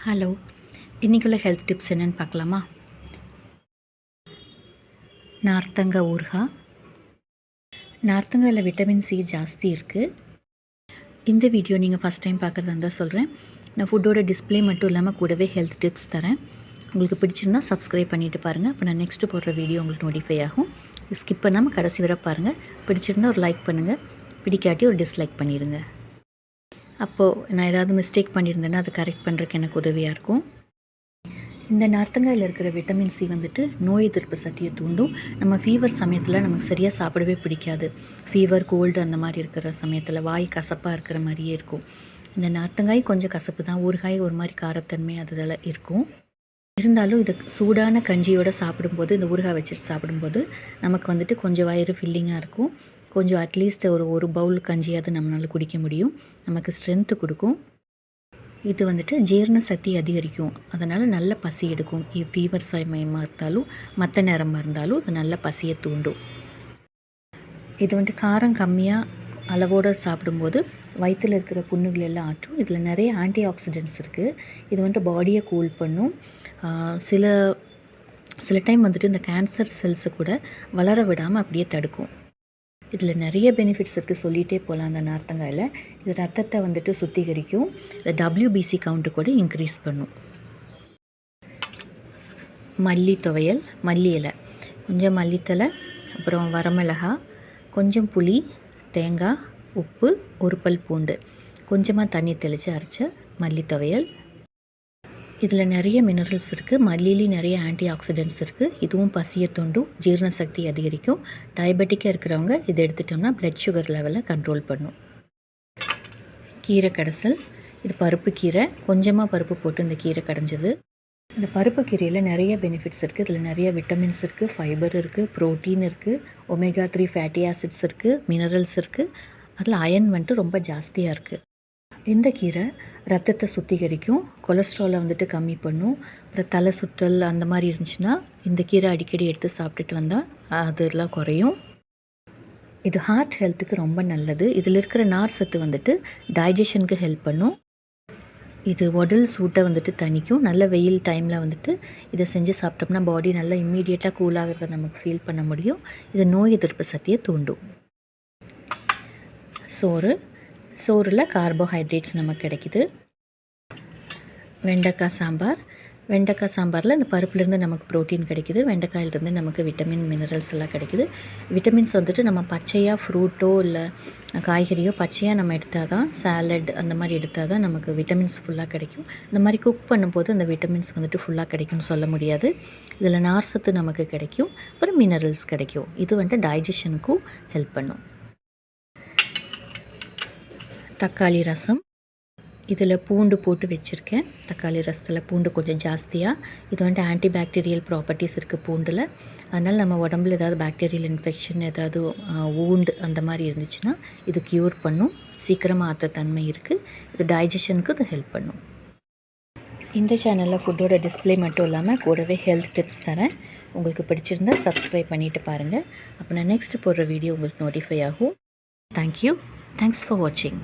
Hello, இன்றைக்குள்ள health tips என்னென்னு பார்க்கலாமா? நார்த்தங்காய் ஊறுகாய். நார்த்தங்காயில் விட்டமின் சி ஜாஸ்தி இருக்குது. இந்த வீடியோ நீங்கள் ஃபஸ்ட் டைம் பார்க்குறதா இருந்தால் சொல்கிறேன். நான் ஃபுட்டோட டிஸ்பிளே மட்டும் இல்லாமல் கூடவே ஹெல்த் டிப்ஸ் தரேன். உங்களுக்கு பிடிச்சிருந்தால் சப்ஸ்கிரைப் பண்ணிவிட்டு பாருங்கள். அப்போ நான் நெக்ஸ்ட்டு போடுற வீடியோ உங்களுக்கு நோட்டிஃபை ஆகும். ஸ்கிப் பண்ணாமல் கடைசி வரை பாருங்கள். பிடிச்சிருந்தால் ஒரு லைக் பண்ணுங்கள், பிடிக்காட்டி ஒரு டிஸ்லைக் பண்ணிடுங்க. அப்போது நான் ஏதாவது மிஸ்டேக் பண்ணியிருந்தேன்னா அதை கரெக்ட் பண்ணுறதுக்கு எனக்கு உதவியாக இருக்கும். இந்த நார்த்தங்காயில் இருக்கிற விட்டமின் சி வந்துட்டு நோய் எதிர்ப்பு சக்தியை தூண்டும். நம்ம ஃபீவர் சமயத்தில் நமக்கு சரியாக சாப்பிடவே பிடிக்காது. ஃபீவர், கோல்டு அந்த மாதிரி இருக்கிற சமயத்தில் வாய் கசப்பாக இருக்கிற மாதிரியே இருக்கும். இந்த நார்த்தங்காய் கொஞ்சம் கசப்பு தான், ஊறுகாய் ஒரு மாதிரி காரத்தன்மை அதில் இருக்கும். இருந்தாலும் இது சூடான கஞ்சியோடு சாப்பிடும்போது, இந்த ஊறுகாய் வச்சுட்டு சாப்பிடும்போது நமக்கு வந்துட்டு கொஞ்சம் வயிறு ஃபில்லிங்காக இருக்கும். கொஞ்சம் அட்லீஸ்ட் ஒரு பவுல் கஞ்சியாவது நம்மளால் குடிக்க முடியும். நமக்கு ஸ்ட்ரென்த்து கொடுக்கும். இது வந்துட்டு ஜீரண சக்தி அதிகரிக்கும். அதனால் நல்ல பசி எடுக்கும். ஃபீவர் சமயமாக இருந்தாலும் மற்ற நேரமாக இருந்தாலும் இது நல்ல பசியை தூண்டும். இது வந்துட்டு காரம் கம்மியாக அளவோடு சாப்பிடும்போது வயிற்றில் இருக்கிற புண்ணுகள் எல்லாம் ஆற்றும். இதில் நிறைய ஆன்டி ஆக்சிடென்ட்ஸ் இருக்குது. இது வந்துட்டு பாடியை கூல் பண்ணும். சில டைம் வந்துட்டு இந்த கேன்சர் செல்ஸை கூட வளர விடாமல் அப்படியே தடுக்கும். இதில் நிறைய பெனிஃபிட்ஸ் இருக்குது, சொல்லிகிட்டே போகலாம். அந்த நார்த்தங்காயில் இது ரத்தத்தை வந்துட்டு சுத்திகரிக்கும். இந்த WBC கவுண்ட்டு கூட இன்க்ரீஸ் பண்ணும். மல்லி துவையல், மல்லி இலை, கொஞ்சம் மல்லித்தலை, அப்புறம் வரமிளகா, கொஞ்சம் புளி, தேங்காய், உப்பு, ஒரு பல் பூண்டு, கொஞ்சமாக தண்ணி தெளித்து அரைச்ச மல்லி துவையல். இதில் நிறைய மினரல்ஸ் இருக்குது. மல்லியிலையும் நிறைய ஆன்டி ஆக்சிடென்ட்ஸ் இருக்குது. இதுவும் பசியை தூண்டும், ஜீரண சக்தி அதிகரிக்கும். டயபெட்டிக்காக இருக்கிறவங்க இதை எடுத்துட்டோம்னா பிளட் சுகர் லெவலை கண்ட்ரோல் பண்ணும். கீரை கடைசல், இது பருப்பு கீரை, கொஞ்சமாக பருப்பு போட்டு இந்த கீரை கடைஞ்சது. இந்த பருப்பு கீரையில் நிறைய பெனிஃபிட்ஸ் இருக்குது. இதில் நிறைய விட்டமின்ஸ் இருக்குது, ஃபைபர் இருக்குது, ப்ரோட்டீன் இருக்குது, ஒமேகா 3 ஃபேட்டி ஆசிட்ஸ் இருக்குது, மினரல்ஸ் இருக்குது. அதில் அயன் வந்துட்டு ரொம்ப ஜாஸ்தியாக இருக்குது. இந்த கீரை ரத்தத்தை சுத்திகரிக்கும், கொலஸ்ட்ராலை வந்துட்டு கம்மி பண்ணும். அப்புறம் தலை சுற்றல் அந்த மாதிரி இருந்துச்சுன்னா இந்த கீரை அடிக்கடி எடுத்து சாப்பிட்டுட்டு வந்தால் அதெல்லாம் குறையும். இது ஹார்ட் ஹெல்த்துக்கு ரொம்ப நல்லது. இதில் இருக்கிற நார் சத்து வந்துட்டு டைஜஷனுக்கு ஹெல்ப் பண்ணும். இது உடல் சூட்டை வந்துட்டு தணிக்கும். நல்ல வெயில் டைமில் வந்துட்டு இதை செஞ்சு சாப்பிட்டோம்னா பாடி நல்லா இம்மீடியட்டாக கூலாகிறத நமக்கு ஃபீல் பண்ண முடியும். இது நோய் எதிர்ப்பு சக்தியை தூண்டும். சோறில் கார்போஹைட்ரேட்ஸ் நமக்கு கிடைக்குது. வெண்டைக்காய் சாம்பாரில் இந்த பருப்புலேருந்து நமக்கு ப்ரோட்டீன் கிடைக்குது. வெண்டைக்காயிலிருந்து நமக்கு விட்டமின், மினரல்ஸ் எல்லாம் கிடைக்குது. விட்டமின்ஸ் வந்துட்டு நம்ம பச்சையாக ஃப்ரூட்டோ இல்லை காய்கறியோ பச்சையாக நம்ம எடுத்தால் தான், சாலட் அந்த மாதிரி எடுத்தால் தான் நமக்கு விட்டமின்ஸ் ஃபுல்லாக கிடைக்கும். இந்த மாதிரி குக் பண்ணும்போது அந்த விட்டமின்ஸ் வந்துட்டு ஃபுல்லாக கிடைக்கும்னு சொல்ல முடியாது. இதில் நார் சத்து நமக்கு கிடைக்கும், அப்புறம் மினரல்ஸ் கிடைக்கும். இது வந்துட்டு டைஜஷனுக்கும் ஹெல்ப் பண்ணும். தக்காளி ரசம், இதில் பூண்டு போட்டு வச்சுருக்கேன். தக்காளி ரசத்தில் பூண்டு கொஞ்சம் ஜாஸ்தியாக. இது வந்துட்டு ஆன்டிபாக்டீரியல் ப்ராப்பர்ட்டிஸ் இருக்குது பூண்டில். அதனால் நம்ம உடம்புல ஏதாவது பாக்டீரியல் இன்ஃபெக்ஷன், ஏதாவது வூண்டு அந்த மாதிரி இருந்துச்சுன்னா இது க்யூர் பண்ணும். சீக்கிரமாக ஆற்ற தன்மை இருக்குது. இது டைஜஷனுக்கு இது ஹெல்ப் பண்ணும். இந்த சேனலில் ஃபுட்டோட டிஸ்பிளே மட்டும் இல்லாமல் கூடவே ஹெல்த் டிப்ஸ் தரேன். உங்களுக்கு பிடிச்சிருந்தால் சப்ஸ்கிரைப் பண்ணிவிட்டு பாருங்கள். அப்போ நான் நெக்ஸ்ட்டு போடுற வீடியோ உங்களுக்கு நோட்டிஃபை ஆகும். தேங்க்யூ. தேங்க்ஸ் ஃபார் வாட்சிங்.